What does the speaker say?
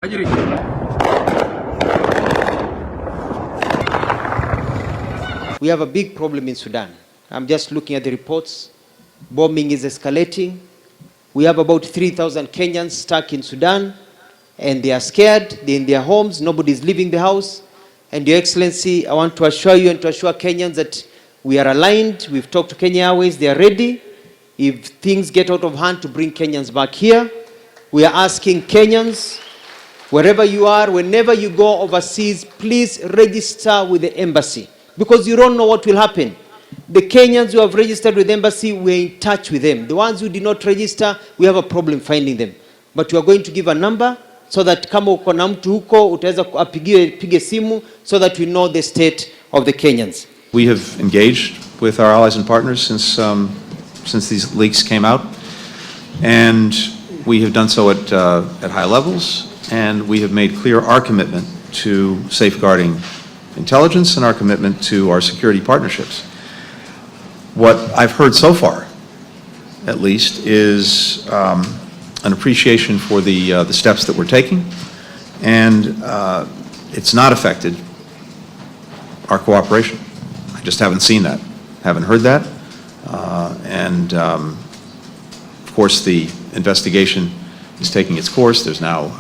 We have a big problem in Sudan. I'm just looking at the reports. Bombing is escalating. We have about 3,000 Kenyans stuck in Sudan, and they are scared. They're in their homes. Nobody's leaving the house. And Your Excellency, I want to assure you and to assure Kenyans that we are aligned. We've talked to Kenya Airways. They are ready, if things get out of hand, to bring Kenyans back here. We are asking Kenyans, wherever you are, whenever you go overseas, please register with the embassy, because you don't know what will happen. The Kenyans who have registered with the embassy, we're in touch with them. The ones who did not register, we have a problem finding them. But we are going to give a number so that kama uko na mtu huko utaweza apige simu, so that we know the state of the Kenyans. We have engaged with our allies and partners since these leaks came out, and we have done so at high levels. And we have made clear our commitment to safeguarding intelligence and our commitment to our security partnerships. What I've heard so far, at least, is an appreciation for the steps that we're taking, and it's not affected our cooperation. I just haven't seen that, haven't heard that, and of course the investigation is taking its course. There's now